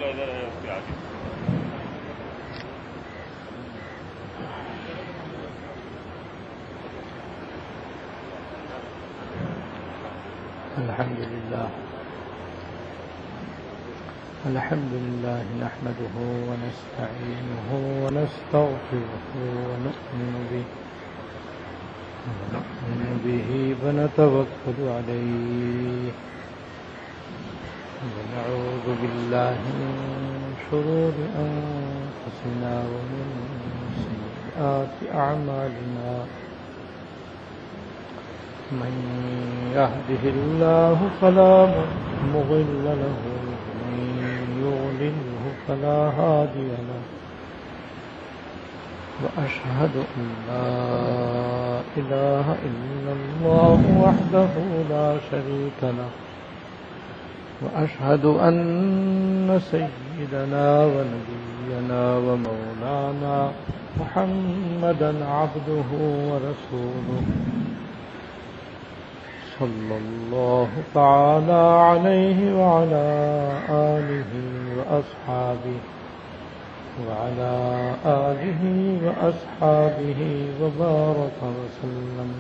ادھر ہے اس کے آگے. الحمد لله نحمده ونستعينه ونستغفره ونؤمن به ونتوكل عليه ونعوذ بالله من شرور أنفسنا ومن سيئات أعمالنا من يهده الله فلا مضل له ومن يضلله فلا هادي له وأشهد أن لا إله إلا الله وحده لا شريك له وأشهد أن سيدنا ونبينا ومولانا محمدا عبده ورسوله صلى الله تعالى عليه وعلى آله وأصحابه وبارك وسلم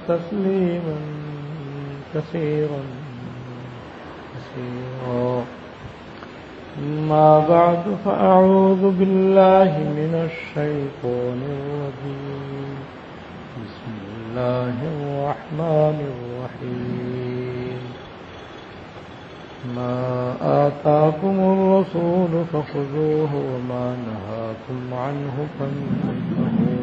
تسليما كثيرا. أما بعد فأعوذ بالله من الشيطان الرجيم. بسم الله الرحمن الرحيم. ما آتاكم الرسول فخذوه وما نهاكم عنه فانتهوا.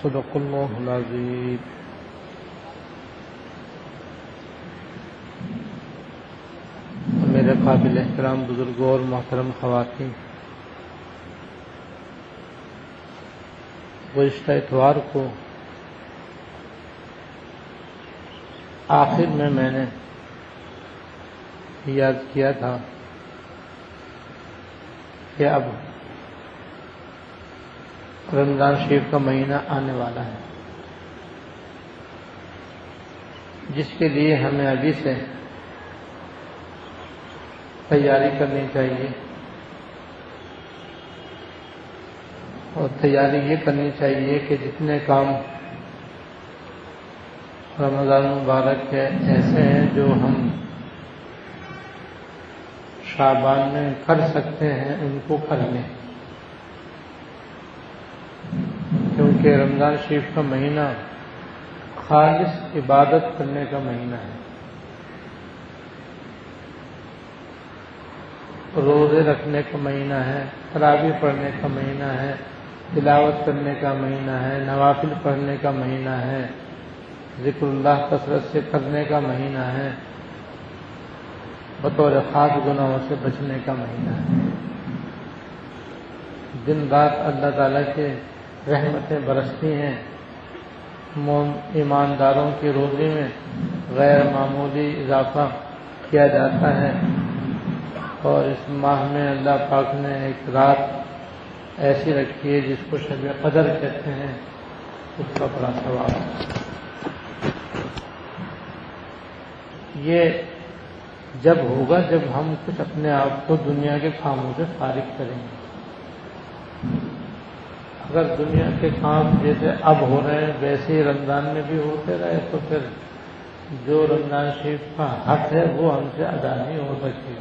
صدق الله العظيم. میرے قابل احترام بزرگوں اور محترم خواتین، گزشتہ اتوار کو آخر میں نے یاد کیا تھا کہ اب رمضان شریف کا مہینہ آنے والا ہے، جس کے لیے ہمیں ابھی سے تیاری کرنی چاہیے، اور تیاری یہ کرنی چاہیے کہ جتنے کام رمضان مبارک کے ایسے ہیں جو ہم شعبان میں کر سکتے ہیں ان کو کر لیں، کیونکہ رمضان شریف کا مہینہ خالص عبادت کرنے کا مہینہ ہے، روزے رکھنے کا مہینہ ہے، تراویح پڑھنے کا مہینہ ہے، تلاوت کرنے کا مہینہ ہے، نوافل پڑھنے کا مہینہ ہے، ذکر اللہ کثرت سے کرنے کا مہینہ ہے، بطور خاص گناہوں سے بچنے کا مہینہ ہے. دن رات اللہ تعالیٰ کے رحمتیں برستی ہیں، ایمانداروں کی روزی میں غیر معمولی اضافہ کیا جاتا ہے، اور اس ماہ میں اللہ پاک نے ایک رات ایسی رکھی ہے جس کو شب قدر کہتے ہیں، اس کا بڑا ثواب ہے. یہ جب ہوگا جب ہم کچھ اپنے آپ کو دنیا کے کاموں سے فارغ کریں گے. اگر دنیا کے کام جیسے اب ہو رہے ہیں ویسے ہی رمضان میں بھی ہوتے رہے تو پھر جو رمضان شریف کا حق ہے وہ ہم سے ادا نہیں ہو سکتی.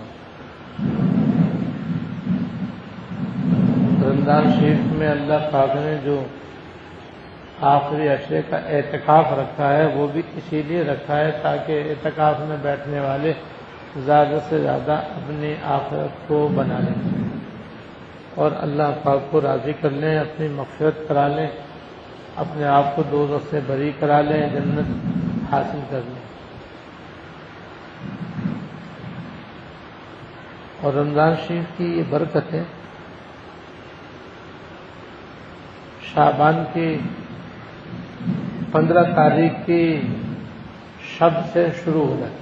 رمضان شریف میں اللہ پاک نے جو آخری عشرے کا اعتکاف رکھا ہے وہ بھی اسی لیے رکھا ہے تاکہ اعتکاف میں بیٹھنے والے زیادہ سے زیادہ اپنی آخرت کو بنا لیں اور اللہ پاک کو راضی کر لیں، اپنی مغفرت کرا لیں، اپنے آپ کو دوزخ سے بری کرا لیں، جنت حاصل کر لیں. اور رمضان شریف کی یہ برکتیں شعبان کی 15 تاریخ کی شب سے شروع ہو جاتی.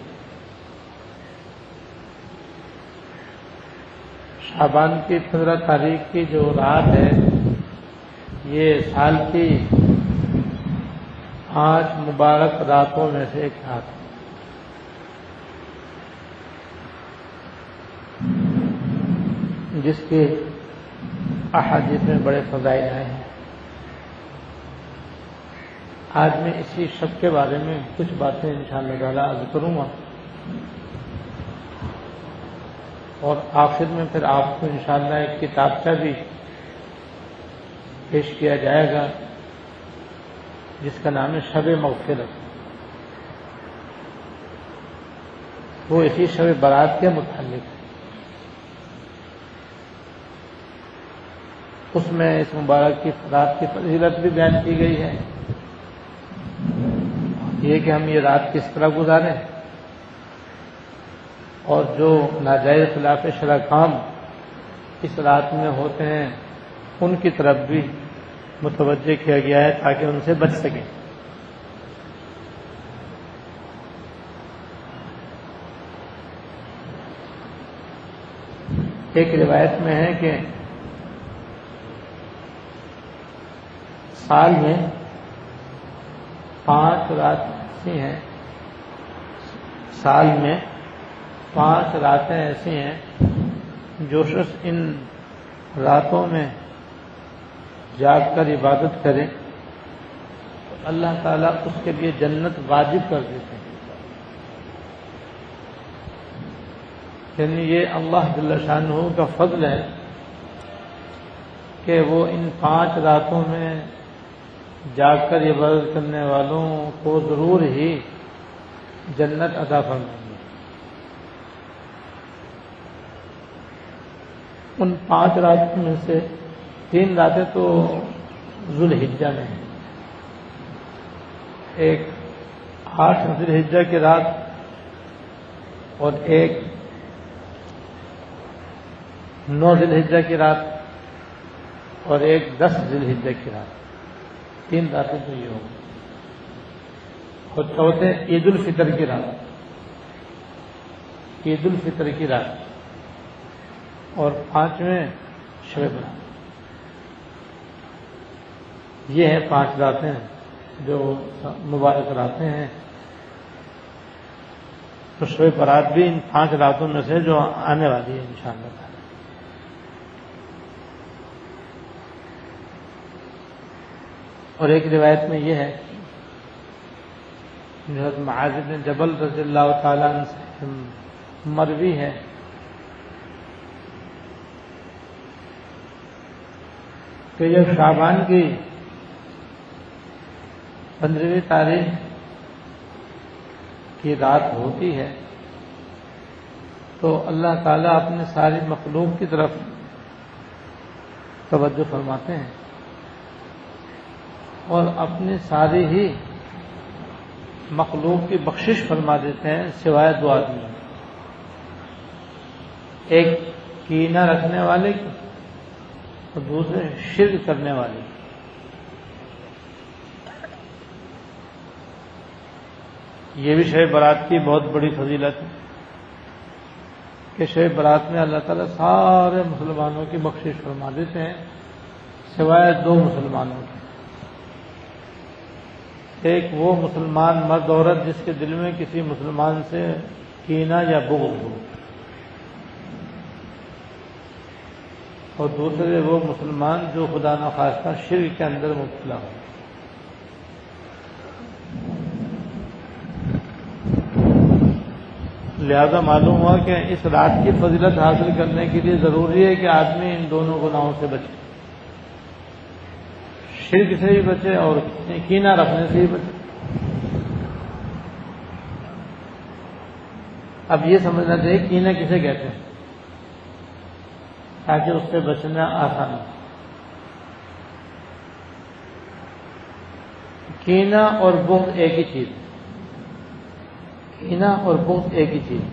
شعبان کی 15 تاریخ کی جو رات ہے یہ سال کی 5 مبارک راتوں میں سے ایک رات، جس کے احادیث میں بڑے فضائل آئے ہیں۔ آج میں اسی شب کے بارے میں کچھ باتیں انشاءاللہ تعالی عرض کروں گا، اور آخر میں پھر آپ کو انشاءاللہ ایک کتابچہ بھی پیش کیا جائے گا جس کا نام ہے شب مغفرت۔ وہ اسی شب برات کے متعلق ہے۔ اس میں اس مبارک کی رات کی فضیلت بھی بیان کی گئی ہے، یہ کہ ہم یہ رات کس طرح گزاریں، اور جو ناجائز خلاف شرع کام اس رات میں ہوتے ہیں ان کی طرف بھی متوجہ کیا گیا ہے تاکہ ان سے بچ سکیں۔ ایک روایت میں ہے کہ سال میں 5 راتیں ایسی ہیں، سال میں 5 راتیں ایسی ہیں جو شخص ان راتوں میں جاگ کر عبادت کرے تو اللہ تعالیٰ اس کے لیے جنت واجب کر دیتے ہیں۔ یعنی یہ اللہ جل شانہ کا فضل ہے کہ وہ ان 5 راتوں میں جاگ کر عبادت کرنے والوں کو ضرور ہی جنت عطا فرمائیں گے۔ ان 5 راتوں میں سے 3 راتیں تو ذوالحجہ میں ہیں، ایک 8 ذوالحجہ کی رات اور ایک 9 ذوالحجہ کی رات اور ایک 10 ذوالحجہ کی رات، 3 راتیں تو یہ ہوں، اور چوتھے عید الفطر کی رات، عید الفطر کی رات، اور 5ویں شب برات۔ یہ ہیں 5 راتیں جو مبارک راتیں ہیں۔ تو شب برات بھی ان 5 راتوں میں سے جو آنے والی ہے انشاءاللہ تعالی۔ اور ایک روایت میں یہ ہے، حضرت معاذ بن جبل رضی اللہ تعالیٰ عنہ سے مروی ہے کہ جب شعبان کی 15ویں تاریخ کی رات ہوتی ہے تو اللہ تعالیٰ اپنے ساری مخلوق کی طرف توجہ فرماتے ہیں اور اپنی ساری ہی مخلوق کی بخشش فرما دیتے ہیں سوائے 2 آدمی، ایک کینہ رکھنے والے کی اور دوسرے شرک کرنے والے۔ یہ بھی شب برات کی بہت بڑی فضیلت ہے کہ شب برات میں اللہ تعالیٰ سارے مسلمانوں کی بخشش فرما دیتے ہیں سوائے 2 مسلمانوں کی، ایک وہ مسلمان مرد عورت جس کے دل میں کسی مسلمان سے کینہ یا بغض ہو، اور دوسرے وہ مسلمان جو خدا نخواستہ شرک کے اندر مبتلا ہو۔ لہذا معلوم ہوا کہ اس رات کی فضیلت حاصل کرنے کے لیے ضروری ہے کہ آدمی ان دونوں گناہوں سے بچے، شرک سے بھی بچے اور کینہ رکھنے سے بھی بچے۔ اب یہ سمجھنا چاہیے کینہ کسے کہتے ہیں تاکہ اس سے بچنا آسان ہو۔ کینہ اور بغض ایک ہی چیز، کینہ اور بغض ایک ہی چیز،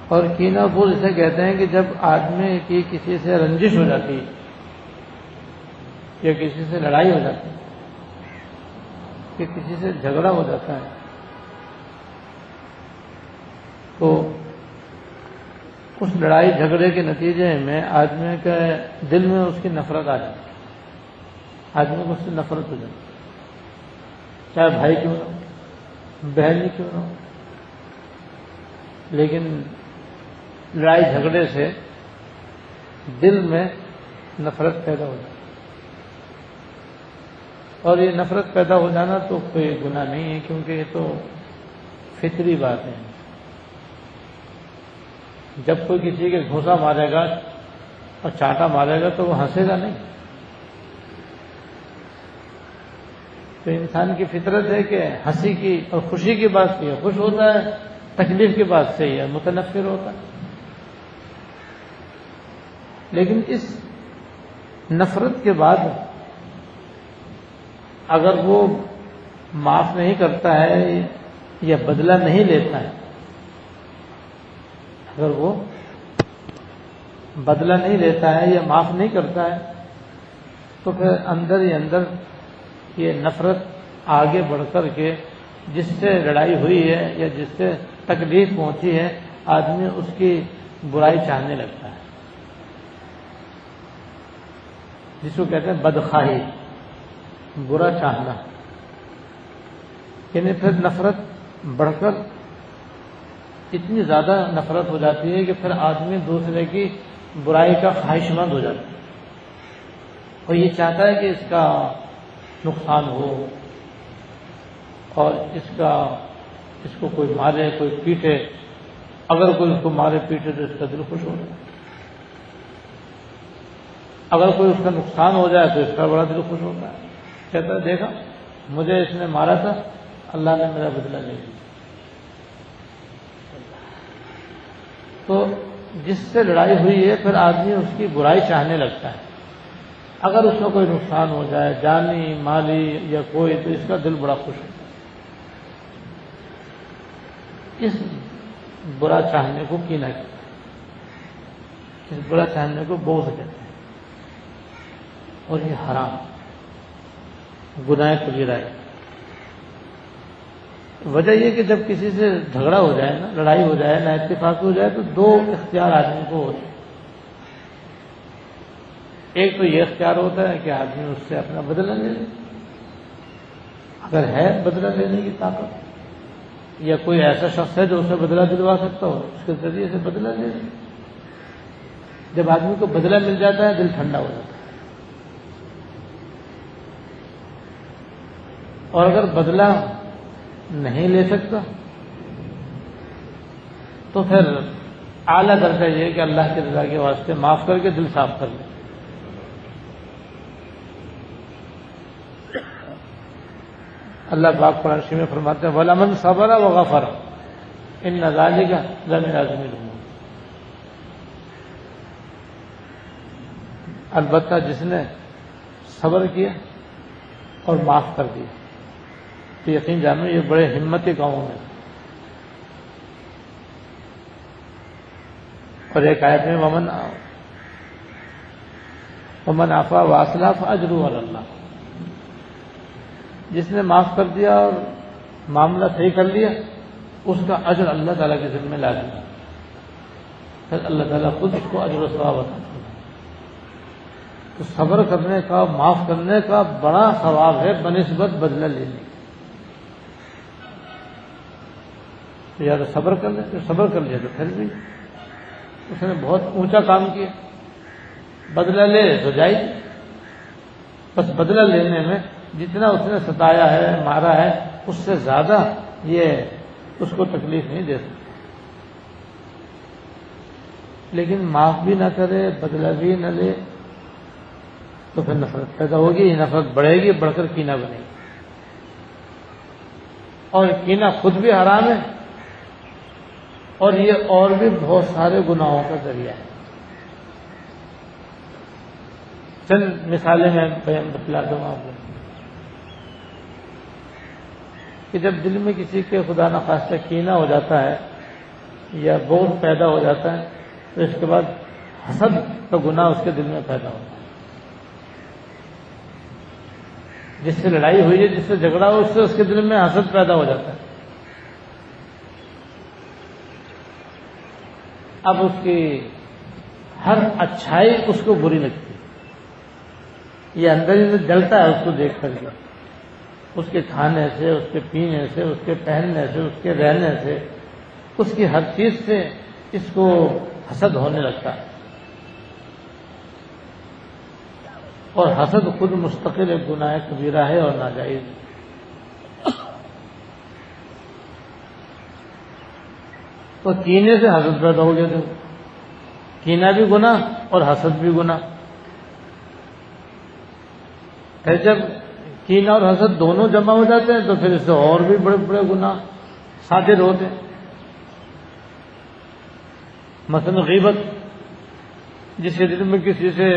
اور کینہ اور بغض اسے کہتے ہیں کہ جب آدمی کی کسی سے رنجش ہو جاتی ہے یا کسی سے لڑائی ہو جاتی ہے کہ کسی سے جھگڑا ہو جاتا ہے تو اس لڑائی جھگڑے کے نتیجے میں آدمی کے دل میں اس کی نفرت آ جاتی ہے، آدمی کو اس سے نفرت ہو جاتی ہے۔ چاہے بھائی کیوں نہ ہو، بہن ہی کیوں نہ ہو، لیکن لڑائی جھگڑے سے دل میں نفرت پیدا ہو جاتی، اور یہ نفرت پیدا ہو جانا تو کوئی گناہ نہیں ہے، کیونکہ یہ تو فطری بات ہے۔ جب کوئی کسی کے گھونسا مارے گا اور چانٹا مارے گا تو وہ ہنسے گا نہیں، تو انسان کی فطرت ہے کہ ہنسی کی اور خوشی کی بات سے خوش ہوتا ہے، تکلیف کی بات سے یہ متنفر ہوتا ہے۔ لیکن اس نفرت کے بعد اگر وہ معاف نہیں کرتا ہے یا بدلہ نہیں لیتا ہے، اگر وہ بدلہ نہیں لیتا ہے یا معاف نہیں کرتا ہے، تو پھر اندر ہی اندر یہ نفرت آگے بڑھ کر کے جس سے لڑائی ہوئی ہے یا جس سے تکلیف پہنچی ہے، آدمی اس کی برائی چاہنے لگتا ہے، جس کو کہتے ہیں بدخواہی، برا چاہنا، یعنی پھر نفرت بڑھ کر اتنی زیادہ نفرت ہو جاتی ہے کہ پھر آدمی دوسرے کی برائی کا خواہش مند ہو جاتا ہے، اور یہ چاہتا ہے کہ اس کا نقصان ہو، اور اس کو کوئی مارے، کوئی پیٹے، اگر کوئی اس کو مارے پیٹے تو اس کا دل خوش ہو جائے، اگر کوئی اس کا نقصان ہو جائے تو اس کا بڑا دل خوش ہوتا ہے، کہتا ہے دیکھا مجھے اس نے مارا تھا، اللہ نے میرا بدلہ لے لیا۔ تو جس سے لڑائی ہوئی ہے پھر آدمی اس کی برائی چاہنے لگتا ہے، اگر اس کا کوئی نقصان ہو جائے جانی مالی یا کوئی، تو اس کا دل بڑا خوش ہوتا ہے۔ اس برا چاہنے کو کینہ کہتے ہیں، اس برا چاہنے کو بغض کہتے ہیں، اور یہ حرام گناہ کبیرہ ہے۔ وجہ یہ کہ جب کسی سے جھگڑا ہو جائے نا، لڑائی ہو جائے نا، اتفاق ہو جائے، تو دو اختیار آدمی کو ہوتے ہیں۔ ایک تو یہ اختیار ہوتا ہے کہ آدمی اس سے اپنا بدلہ لے لے، اگر ہے بدلہ لینے کی طاقت، یا کوئی ایسا شخص ہے جو اسے بدلہ دلوا سکتا ہو، اس کے ذریعے سے بدلہ لے لے۔ جب آدمی کو بدلہ مل جاتا ہے دل ٹھنڈا ہو جاتا ہے، اور اگر بدلہ نہیں لے سکتا تو پھر اعلیٰ درجہ یہ کہ اللہ کی رضا کے واسطے معاف کر کے دل صاف کر لے۔ اللہ پاک قرآن شریف میں فرماتے ہیں وَلَمَنْ صَبَرَ وَغَفَرَ إِنَّ ذَلِكَ لَمِنْ عَزْمِ الْأُمُورِ، البتہ جس نے صبر کیا اور معاف کر دیا تو یقین جانو یہ بڑے ہمتی کاموں میں۔ اور ایک آیت میں وَمَنْ عَفَا وَأَصْلَحَ فَأَجْرُهُ عَلَى اللَّهِ، جس نے معاف کر دیا اور معاملہ صحیح کر لیا اس کا اجر اللہ تعالیٰ کے ذمہ لازم ہے، پھر اللہ تعالیٰ خود اس کو اجر و ثواب عطا کرتا ہے۔ تو صبر کرنے کا، معاف کرنے کا بڑا ثواب ہے بنسبت بدلہ لینے کی۔ تو یا تو صبر کر لیں، تو صبر کر لیا تو پھر بھی اس نے بہت اونچا کام کیا، بدلہ لے تو جائے، بس بدلہ لینے میں جتنا اس نے ستایا ہے، مارا ہے، اس سے زیادہ یہ اس کو تکلیف نہیں دے سکتا۔ لیکن معاف بھی نہ کرے، بدلہ بھی نہ لے، تو پھر نفرت پیدا ہوگی، نفرت بڑھے گی، بڑھ کر کینہ بنے گی، اور کینہ خود بھی حرام ہے، اور یہ اور بھی بہت سارے گناہوں کا ذریعہ ہے۔ چند مثالیں میں بتلا دوں آپ کو کہ جب دل میں کسی کے خدا نخواستہ کینہ ہو جاتا ہے یا بغض پیدا ہو جاتا ہے تو اس کے بعد حسد کا گناہ اس کے دل میں پیدا ہوتا ہے۔ جس سے لڑائی ہوئی ہے، جس سے جھگڑا ہو، اس سے اس کے دل میں حسد پیدا ہو جاتا ہے۔ اب اس کی ہر اچھائی اس کو بری لگتی ہے، یہ اندر ہی جلتا ہے اس کو دیکھ کر کے اس کے کھانے سے، اس کے پینے سے، اس کے پہننے سے، اس کے رہنے سے، اس کی ہر چیز سے اس کو حسد ہونے لگتا ہے۔ اور حسد خود مستقل ایک گناہ کبیرہ ہے اور ناجائز۔ تو کینے سے حسد پیدا ہو گیا، تھا کینہ بھی گناہ اور حسد بھی گناہ۔ پھر جب کینہ اور حسد دونوں جمع ہو جاتے ہیں تو پھر اس سے اور بھی بڑے بڑے گناہ صادر ہوتے ہیں۔ مثلا غیبت، جس کے دل میں کسی سے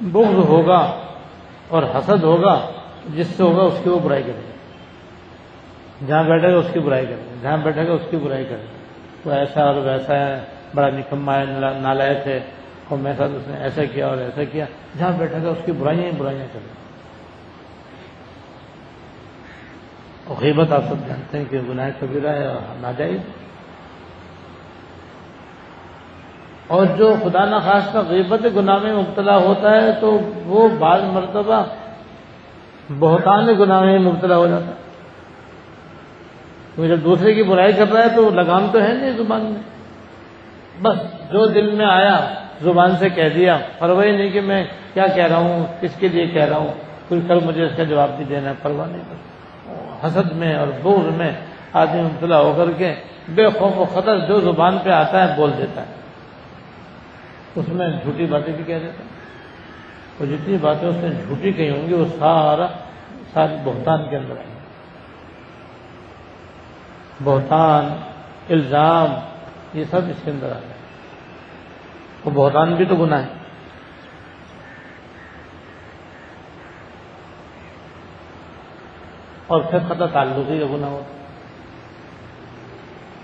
بغض ہوگا اور حسد ہوگا، جس سے ہوگا اس کی وہ برائی کرے گا، جہاں بیٹھے گا اس کی برائی کرے گا، جہاں بیٹھے گا اس کی برائی کرے گا، وہ ایسا اور ویسا ہے، بڑا نکما ہے، نالائق ہے، اور میرے ساتھ اس نے ایسا کیا اور ایسا کیا، جہاں بیٹھے گا اس کی برائیاں ہی برائیاں کرے گا۔ اور غیبت آپ سب جانتے ہیں کہ گناہ کبیرہ ہے اور ناجائز۔ اور جو خدا نخواستہ غیبت گناہ میں مبتلا ہوتا ہے تو وہ بعض مرتبہ بہتان گناہ میں مبتلا ہو جاتا ہے، کیونکہ جب دوسرے کی برائی کر رہا ہے تو لگام تو ہے نہیں زبان میں، بس جو دل میں آیا زبان سے کہہ دیا، پرواہ نہیں کہ میں کیا کہہ رہا ہوں، کس کے لیے کہہ رہا ہوں، پھر کل مجھے اس کا جواب بھی دینا ہے، پرواہ نہیں کرتا۔ حسد میں اور بغض میں آدمی مبتلا ہو کر کے بے خوف و خطر جو زبان پہ آتا ہے بول دیتا ہے، اس میں جھوٹی باتیں بھی کہہ دیتا ہے، اور جتنی باتیں اس نے جھوٹی کہی ہوں گی وہ ساری بہتان کے اندر آئیں گی۔ بہتان، الزام، یہ سب اس کے اندر آ جائے۔ وہ بہتان بھی تو گناہ ہے۔ اور پھر قطع تعلقی کا گناہ ہوتا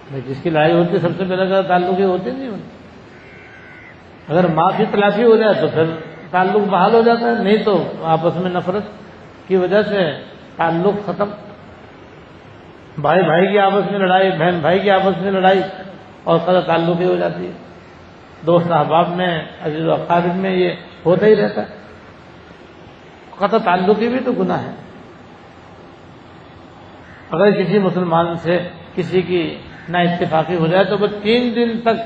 ہے، جس کی لڑائی ہوتی ہے سب سے پہلے قطع تعلقی ہوتے نہیں ہوتے۔ اگر ماں کی تلافی ہو جائے تو پھر تعلق بحال ہو جاتا ہے، نہیں تو آپس میں نفرت کی وجہ سے تعلق ختم، بھائی بھائی کی آپس میں لڑائی، بہن بھائی کی آپس میں لڑائی، اور قطع تعلقی ہو جاتی ہے۔ دوست احباب میں، عزیز و اقارب میں یہ ہوتا ہی رہتا ہے۔ قطع تعلقی بھی تو گناہ ہے۔ اگر کسی مسلمان سے کسی کی نا اتفاقی ہو جائے تو وہ 3 دن تک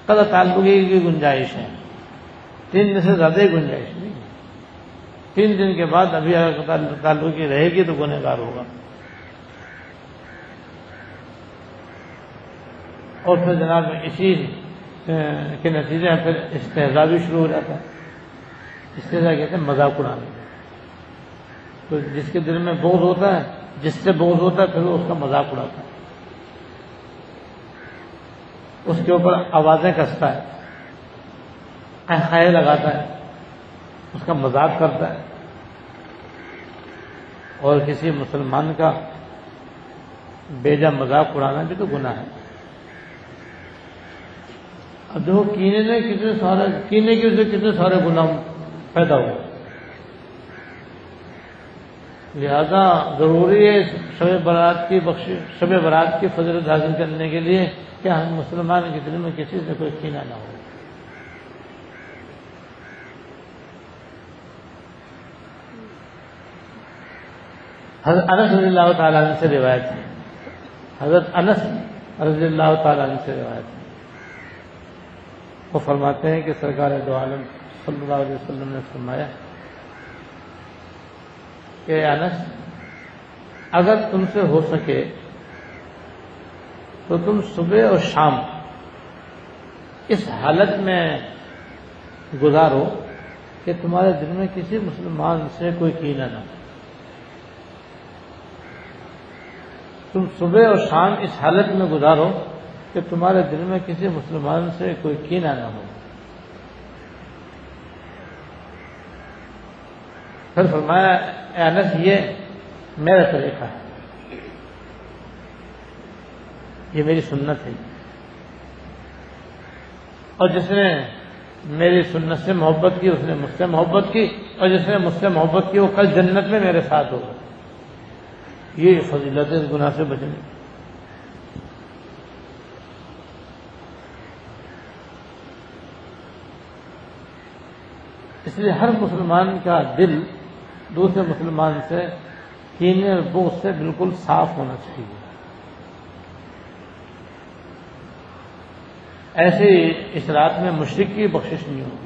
قطع تعلقی کی گنجائش ہے، 3 دن سے زیادہ ہی گنجائش نہیں ہے۔ 3 دن کے بعد ابھی اگر قطع تعلقی رہے گی تو گنہگار ہوگا۔ اور پھر جناب اسی کے نتیجے میں پھر استہزاء بھی شروع ہو جاتا ہے۔ استہزاء کہتے ہیں مذاق اڑانے، تو جس کے دل میں بغض ہوتا ہے، جس سے بغض ہوتا ہے، پھر وہ اس کا مذاق اڑاتا ہے، اس کے اوپر آوازیں کستا ہے، خائے لگاتا ہے، اس کا مذاق کرتا ہے۔ اور کسی مسلمان کا بیجا مذاق اڑانا بھی تو گناہ ہے۔ اب دیکھو کینے کی وجہ سے کتنے سارے گناہ پیدا ہوئے، لہذا ضروری ہے شب برات کی فضیلت حاصل کرنے کے لیے کہ ہم مسلمان کے دل میں کسی سے کوئی کینہ نہ ہو۔ حضرت انس رضی اللہ تعالیٰ عنہ سے روایت ہے، حضرت انس رضی اللہ تعالیٰ عنہ سے روایت ہے، وہ فرماتے ہیں کہ سرکار دو عالم صلی اللہ علیہ وسلم نے فرمایا کہ انس، اگر تم سے ہو سکے تو تم صبح اور شام اس حالت میں گزارو کہ تمہارے دل میں کسی مسلمان سے کوئی کینہ نہ ہو۔ تم صبح اور شام اس حالت میں گزارو کہ تمہارے دل میں کسی مسلمان سے کوئی کینہ نہ ہو۔ پھر فرمایا اے انس، یہ میرا طریقہ ہے، یہ میری سنت ہے، اور جس نے میری سنت سے محبت کی اس نے مجھ سے محبت کی، اور جس نے مجھ سے محبت کی وہ کل جنت میں میرے ساتھ ہوگا۔ یہ فضیلت ہے اس گناہ سے بچنے کی۔ اس لیے ہر مسلمان کا دل دوسرے مسلمان سے کینے اور بغض سے بالکل صاف ہونا چاہیے. ایسے اس رات میں مشرک کی بخشش نہیں ہوگی.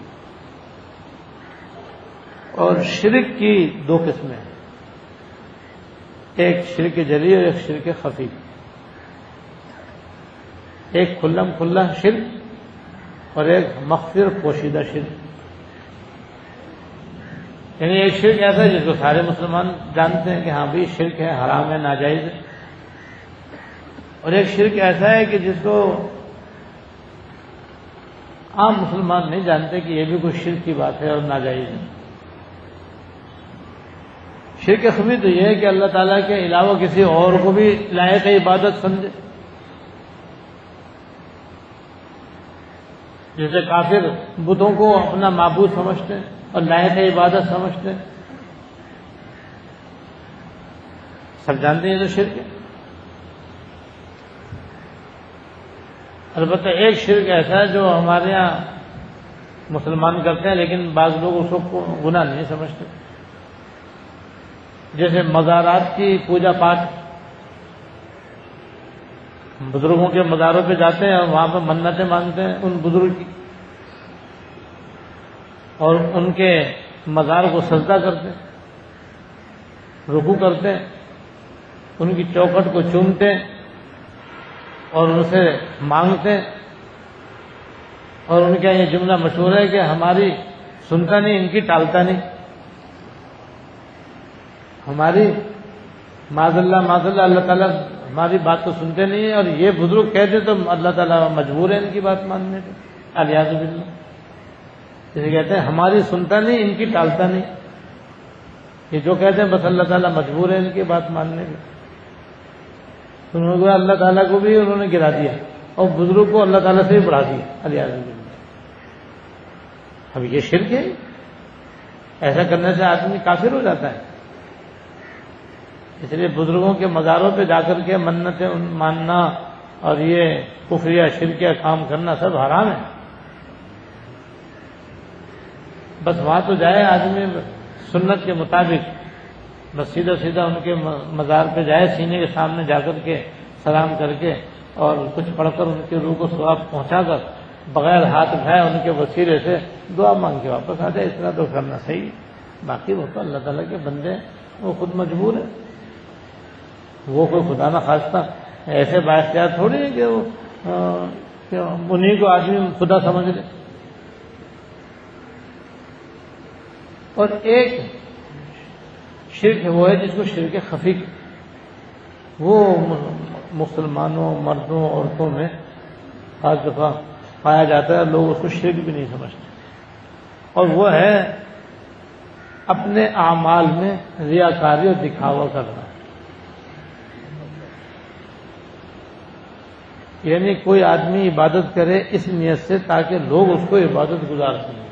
اور شرک کی دو قسمیں ہیں، ایک شرک جلی اور ایک شرک خفی. ایک کھلم کھلا شرک اور ایک مخفی اور پوشیدہ شرک. یعنی ایک شرک ایسا ہے جس کو سارے مسلمان جانتے ہیں کہ ہاں بھی شرک ہے، حرام ہے، ناجائز ہے. اور ایک شرک ایسا ہے کہ جس کو عام مسلمان نہیں جانتے کہ یہ بھی کوئی شرک کی بات ہے اور ناجائز ہے. شرک خفی تو یہ ہے کہ اللہ تعالیٰ کے علاوہ کسی اور کو بھی لائق عبادت سمجھے. جیسے کافر بتوں کو اپنا معبود سمجھتے ہیں اور لائق عبادت سمجھتے ہیں. سب جانتے ہیں یہ تو شرک ہے. البتہ ایک شرک ایسا ہے جو ہمارے یہاں مسلمان کرتے ہیں لیکن بعض لوگ اس کو گناہ نہیں سمجھتے. جیسے مزارات کی پوجا پاٹ، بزرگوں کے مزاروں پہ جاتے ہیں اور وہاں پہ منتیں مانگتے ہیں ان بزرگ کی، اور ان کے مزار کو سجدہ کرتے ہیں، رکوع کرتے ہیں، ان کی چوکھٹ کو چومتے ہیں اور ان سے مانگتے ہیں. اور ان کا یہ جملہ مشہور ہے کہ ہماری سنتا نہیں، ان کی ٹالتا نہیں. ہماری معاذ اللہ اللہ تعالیٰ ہماری بات تو سنتے نہیں ہیں، اور یہ بزرگ کہتے تو اللہ تعالیٰ مجبور ہے ان کی بات ماننے پہ. الیاذ باللہ. جیسے کہتے ہیں ہماری سنتا نہیں، ان کی ٹالتا نہیں. یہ جو کہتے ہیں بس اللہ تعالیٰ مجبور ہے ان کی بات ماننے پہ. انہوں نے اللہ تعالیٰ کو بھی انہوں نے گرا دیا اور بزرگ کو اللہ تعالیٰ سے بھی بڑھا دیا. الیاذ باللہ. اب یہ شرک ہے. ایسا کرنے سے آدمی کافر ہو جاتا ہے. اس لیے بزرگوں کے مزاروں پہ جا کر کے منتیں ماننا اور یہ کفریہ شرکیہ کام کرنا سب حرام ہے. بس وہاں تو جائے آدمی سنت کے مطابق، بس سیدھا سیدھا ان کے مزار پہ جائے، سینے کے سامنے جا کر کے سلام کر کے اور کچھ پڑھ کر ان کی روح کو ثواب پہنچا کر بغیر ہاتھ اٹھائے ان کے وسیلے سے دعا مانگ کے واپس آ جائے. اس طرح تو کرنا صحیح. باقی وہ تو اللہ تعالیٰ کے بندے ہیں، وہ خود مجبور ہے. وہ کوئی خدا نہ خواستہ ایسے بااختیار تھوڑی ہے کہ انہیں کو آدمی خدا سمجھ لے. اور ایک شرک وہ ہے جس کو شرک خفی، وہ مسلمانوں، مردوں، عورتوں میں خاص دفعہ پایا جاتا ہے. لوگ اس کو شرک بھی نہیں سمجھتے. اور وہ ہے اپنے اعمال میں ریاکاری اور دکھاوا کرنا. یعنی کوئی آدمی عبادت کرے اس نیت سے تاکہ لوگ اس کو عبادت گزار سمجھیں.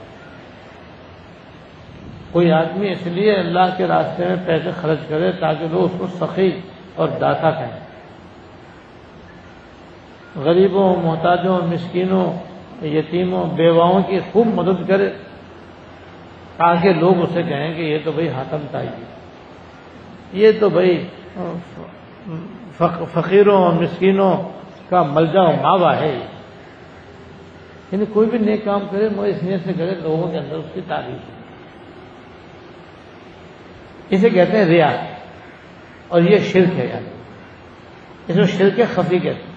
کوئی آدمی اس لیے اللہ کے راستے میں پیسے خرچ کرے تاکہ لوگ اس کو سخی اور داتا کہیں. غریبوں، محتاجوں، مسکینوں، یتیموں، بیواؤں کی خوب مدد کرے تاکہ لوگ اسے کہیں کہ یہ تو بھائی حاتم تائی ہے، یہ تو بھائی فقیروں اور مسکینوں کا ملجا و ماوا ہے. یعنی کوئی بھی نیک کام کرے وہ اس نیت سے کرے لوگوں کے اندر اس کی تعریف ہے. اسے کہتے ہیں ریا، اور یہ شرک ہے. یعنی اس کو شرک خفی کہتے ہیں.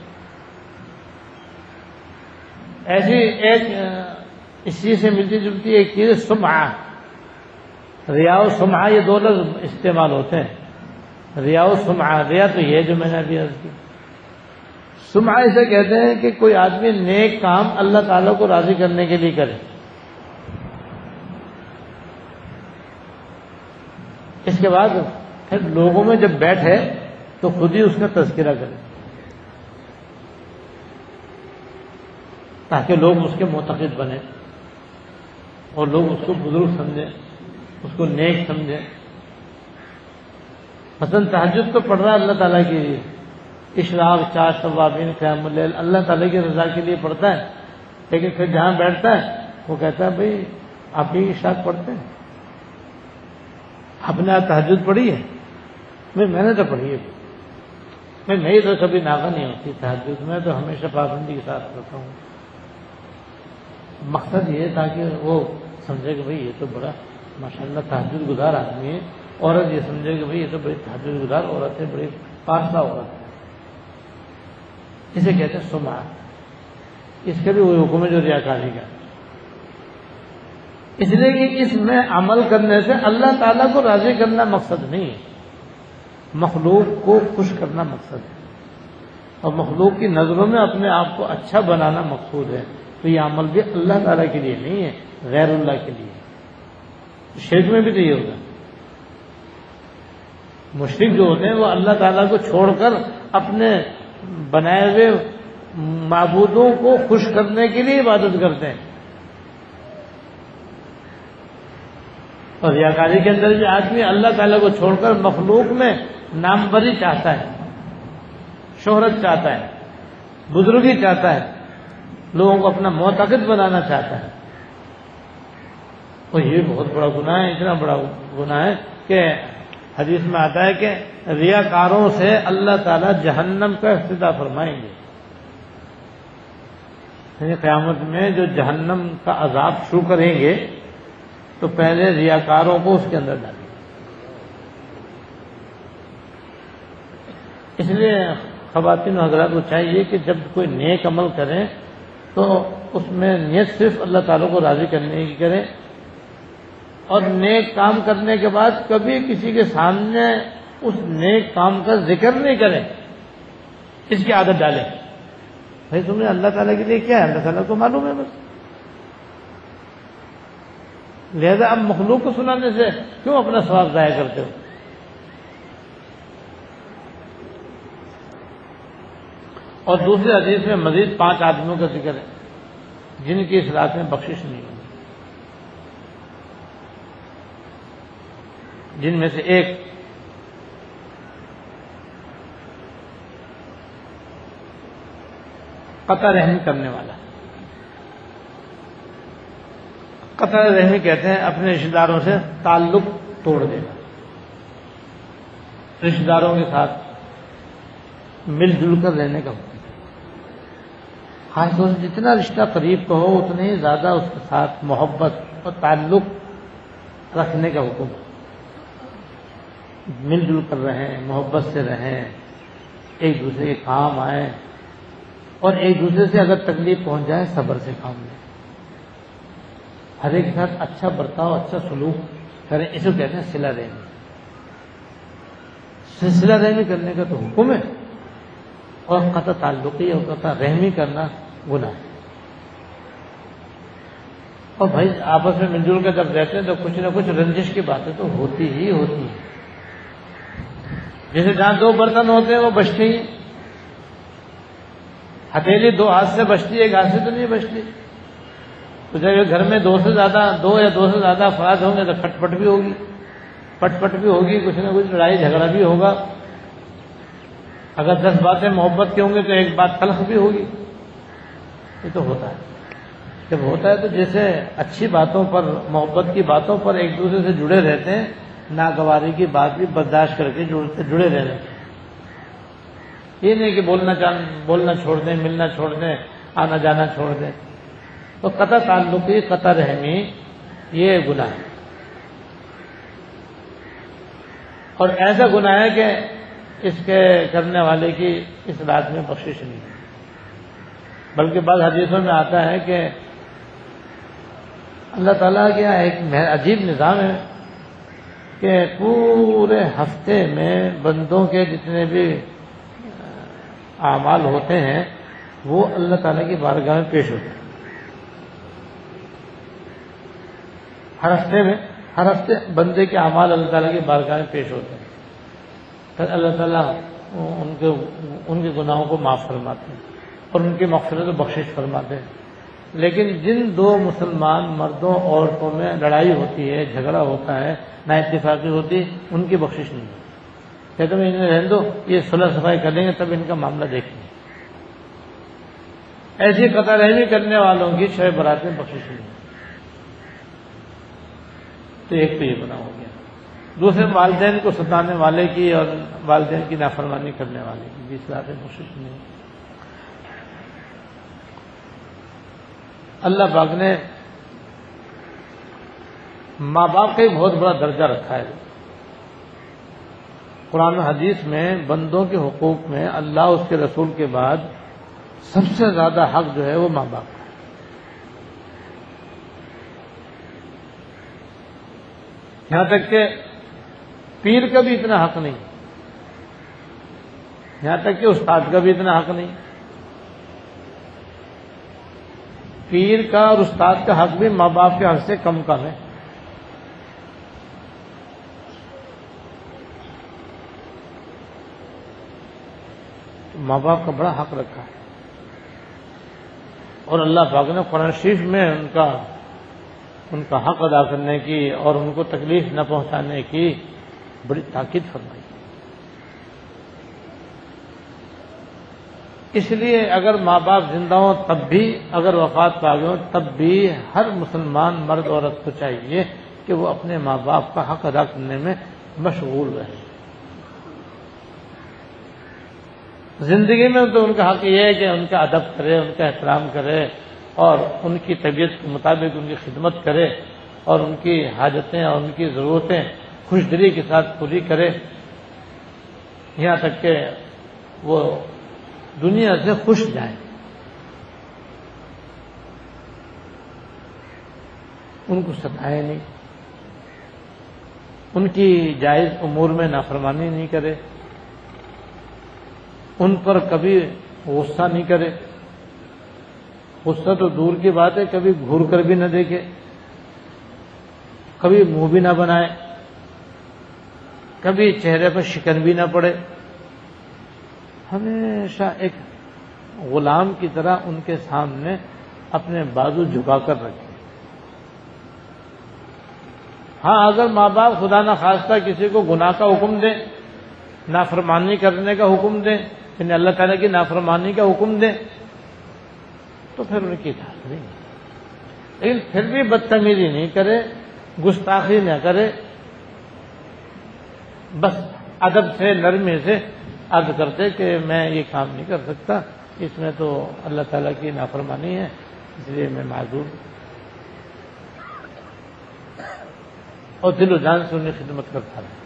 ایسی ایک اس چیز سے ملتی جلتی ایک چیز سمعہ. ریا و سمعہ یہ دو لفظ استعمال ہوتے ہیں. ریا و سمعہ، ریا تو یہ جو میں نے ابھی عرض کی. سمعہ اسے کہتے ہیں کہ کوئی آدمی نیک کام اللہ تعالیٰ کو راضی کرنے کے لیے کرے. اس کے بعد پھر لوگوں میں جب بیٹھے تو خود ہی اس کا تذکرہ کرے تاکہ لوگ اس کے معتقد بنے اور لوگ اس کو بزرگ سمجھیں، اس کو نیک سمجھیں. مثلا تہجد تو پڑھ رہا ہے اللہ تعالیٰ کے لیے، اشراق، چاشت، توابین، قیام اللیل اللہ تعالیٰ کی رضا کے لیے پڑھتا ہے. لیکن پھر جہاں بیٹھتا ہے وہ کہتا ہے بھئی آپ بھی اشراق پڑھتے ہیں، آپ نے آج تہجد پڑھی ہے؟ میں نے تو پڑھی ہے، میری تو کبھی ناغہ نہیں ہوتی تہجد، میں تو ہمیشہ پابندی کے ساتھ کرتا ہوں۔ مقصد یہ ہے تاکہ وہ سمجھے کہ بھئی یہ تو بڑا ماشاءاللہ تہجد گزار آدمی ہے، عورت یہ سمجھے کہ بھئی یہ تو بڑی تہجد گزار عورت ہے، بڑی پاسدہ عورت ہے، اسے کہتے ہیں سمعہ۔ اس کا بھی وہی حکم ہے جو ریاکاری کا، اس لیے کہ اس میں عمل کرنے سے اللہ تعالیٰ کو راضی کرنا مقصد نہیں ہے، مخلوق کو خوش کرنا مقصد ہے، اور مخلوق کی نظروں میں اپنے آپ کو اچھا بنانا مقصود ہے۔ تو یہ عمل بھی اللہ تعالیٰ کے لیے نہیں ہے، غیر اللہ کے لیے۔ شرک میں بھی تو یہ ہوگا، مشرک جو ہوتے ہیں وہ اللہ تعالیٰ کو چھوڑ کر اپنے بنائے ہوئے معبودوں کو خوش کرنے کے لیے عبادت کرتے ہیں۔ اور ریاکاری کے اندر بھی آدمی اللہ تعالیٰ کو چھوڑ کر مخلوق میں ناموری چاہتا ہے، شہرت چاہتا ہے، بزرگی چاہتا ہے، لوگوں کو اپنا معتقد بنانا چاہتا ہے۔ اور یہ بہت بڑا گناہ ہے، اتنا بڑا گناہ ہے کہ حدیث میں آتا ہے کہ ریاکاروں سے اللہ تعالیٰ جہنم کا افتتاح فرمائیں گے، یعنی قیامت میں جو جہنم کا عذاب شروع کریں گے تو پہلے ریاکاروں کو اس کے اندر ڈالیں گے۔ اس لیے خواتین و حضرات کو چاہیے کہ جب کوئی نیک عمل کریں تو اس میں نیت صرف اللہ تعالیٰ کو راضی کرنے کی کریں، اور نیک کام کرنے کے بعد کبھی کسی کے سامنے اس نیک کام کا ذکر نہیں کریں، اس کی عادت ڈالیں۔ بھائی تم نے اللہ تعالیٰ کے لیے کیا ہے، اللہ تعالیٰ کو معلوم ہے بس، لہذا اب مخلوق کو سنانے سے کیوں اپنا ثواب ضائع کرتے ہو؟ اور دوسری حدیث میں مزید 5 آدمیوں کا ذکر ہے جن کی اس رات میں بخشش نہیں ہوگی، جن میں سے ایک قطع رحمی کرنے والا۔ قطع رحمی کہتے ہیں اپنے رشتہ داروں سے تعلق توڑ دینا، رشتہ داروں کے ساتھ مل جل کر رہنے کا حکم۔ خاص طور سے جتنا رشتہ قریب کا ہو اتنے ہی زیادہ اس کے ساتھ محبت اور تعلق رکھنے کا حکم ہے۔ مل جل کر رہیں، محبت سے رہیں، ایک دوسرے کے کام آئیں، اور ایک دوسرے سے اگر تکلیف پہنچ جائے صبر سے کام لیں، ہر ایک کے ساتھ اچھا برتاؤ، اچھا سلوک کریں، اسے کہتے ہیں صلہ رحمی۔ صلہ رحمی کرنے کا تو حکم ہے، اور قطع تعلقی اور قطع رحمی کرنا گناہ ہے۔ اور بھائی آپس میں مل جل کر جب رہتے ہیں تو کچھ نہ کچھ رنجش کی باتیں تو ہوتی ہی ہوتی ہیں، جیسے جہاں 2 برتن ہوتے ہیں وہ بچتے ہی، ہتھیلی 2 ہاتھ سے بچتی ہے، 1 ہاتھ سے تو نہیں بچتی۔ تو جب گھر میں 2 یا 2 سے زیادہ افراد ہوں گے تو کھٹ پٹ بھی ہوگی، پٹ پٹ بھی ہوگی، کچھ نہ کچھ لڑائی جھگڑا بھی ہوگا۔ اگر 10 باتیں محبت کی ہوں گی تو 1 بات تلخ بھی ہوگی۔ یہ تو ہوتا ہے، جب ہوتا ہے تو جیسے اچھی باتوں پر، محبت کی باتوں پر ایک دوسرے سے جڑے رہتے ہیں، ناگواری کی بات بھی برداشت کر کے جڑے رہتے ہیں۔ یہ نہیں کہ بولنا چھوڑ دیں، ملنا چھوڑ دیں، آنا جانا چھوڑ دیں۔ تو قطع تعلقی، قطع رحمی یہ گناہ ہے، اور ایسا گناہ ہے کہ اس کے کرنے والے کی اس رات میں بخشش نہیں ہے۔ بلکہ بعض حدیثوں میں آتا ہے کہ اللہ تعالیٰ کا ایک عجیب نظام ہے کہ پورے ہفتے میں بندوں کے جتنے بھی اعمال ہوتے ہیں وہ اللہ تعالیٰ کی بارگاہ میں پیش ہوتے ہیں۔ ہر ہفتے بندے کے اعمال اللہ تعالیٰ کی بارگاہ میں پیش ہوتے ہیں، پھر اللہ تعالیٰ ان کے گناہوں کو معاف فرماتے ہیں اور ان کی مغفرت و بخشش فرماتے ہیں۔ لیکن جن 2 مسلمان مردوں عورتوں میں لڑائی ہوتی ہے، جھگڑا ہوتا ہے، نا اتفاقی ہوتی ہے، ان کی بخشش نہیں ہوتی۔ کہتے ہیں انہیں رہنے دو، یہ صلح صفائی کر لیں گے تب ان کا معاملہ دیکھیں گے۔ ایسی قطع رحمی کرنے والوں کی شب برات میں بخشش نہیں ہوتی۔ تو ایک تو یہ گناہ ہو گیا۔ دوسرے والدین کو ستانے والے کی اور والدین کی نافرمانی کرنے والے کی بھی اصلاح کوشش نہیں۔ اللہ پاک نے ماں باپ کا ایک بہت بڑا درجہ رکھا ہے۔ قرآن و حدیث میں بندوں کے حقوق میں اللہ اس کے رسول کے بعد سب سے زیادہ حق جو ہے وہ ماں باپ کا ہے۔ یہاں تک کہ پیر کا بھی اتنا حق نہیں، یہاں تک کہ استاد کا بھی اتنا حق نہیں۔ پیر کا اور استاد کا حق بھی ماں باپ کے حق سے کم ہے۔ ماں باپ کا بڑا حق رکھا ہے، اور اللہ پاک نے قرآن شریف میں ان کا حق ادا کرنے کی اور ان کو تکلیف نہ پہنچانے کی بڑی تاکید فرمائی۔ اس لیے اگر ماں باپ زندہ ہوں تب بھی، اگر وفات پا گئے ہوں تب بھی ہر مسلمان مرد عورت کو چاہیے کہ وہ اپنے ماں باپ کا حق ادا کرنے میں مشغول رہے۔ زندگی میں تو ان کا حق یہ ہے کہ ان کا ادب کرے، ان کا احترام کرے اور ان کی طبیعت کے مطابق ان کی خدمت کرے اور ان کی حاجتیں اور ان کی ضرورتیں خوش دلی کے ساتھ پوری کرے، یہاں تک کہ وہ دنیا سے خوش جائیں۔ ان کو ستائے نہیں، ان کی جائز امور میں نافرمانی نہیں کرے، ان پر کبھی غصہ نہیں کرے، غصہ تو دور کی بات ہے، کبھی گھور کر بھی نہ دیکھے، کبھی منہ بھی نہ بنائے، کبھی چہرے پر شکن بھی نہ پڑے، ہمیشہ ایک غلام کی طرح ان کے سامنے اپنے بازو جھکا کر رکھے۔ ہاں اگر ماں باپ خدا نہ خواستہ کسی کو گناہ کا حکم دیں، نافرمانی کرنے کا حکم دیں، یعنی اللہ تعالیٰ کی نافرمانی کا حکم دیں، تو پھر ان کی اطاعت نہیں، لیکن پھر بھی بدتمیزی نہیں کرے، گستاخی نہ کرے، بس ادب سے نرمی سے عرض کرتے کہ میں یہ کام نہیں کر سکتا، اس میں تو اللہ تعالیٰ کی نافرمانی ہے، اس لیے میں معذور ہوں، اور دل و جان سے انہیں خدمت کرتا رہے۔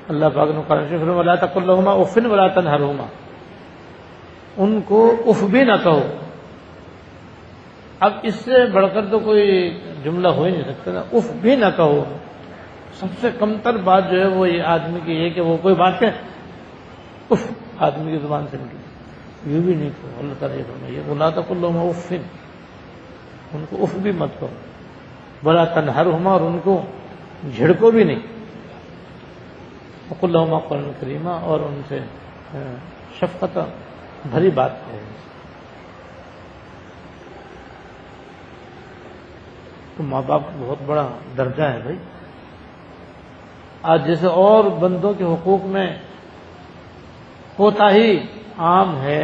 اللہ پاک نے قرآن شریف میں وَلَا تَقُل لَّهُمَا اُفٍّ وَلَا تَنْهَرْهُمَا، ان کو اف بھی نہ کہو۔ اب اس سے بڑھ کر تو کوئی جملہ ہو ہی نہیں سکتا نا، اف بھی نہ کہو۔ سب سے کمتر بات جو ہے وہ یہ آدمی کی یہ کہ وہ کوئی بات کہ اف آدمی کی زبان سے نکلی، یہ بھی نہیں کہو۔ اللہ تعالیٰ یہ فرمائے وَلَا تَقُل لَّهُمَا اُفٍّ، ان کو اف بھی مت کہو، وَلَا تَنْهَرْهُمَا، اور ان کو جھڑکو بھی نہیں، وَقُل لَّهُمَا قَوْلًا كَرِيمًا، اور ان سے شفقت بھری بات ہے۔ تو ماں باپ کا بہت بڑا درجہ ہے بھائی۔ آج جیسے اور بندوں کے حقوق میں کوتاہی عام ہے،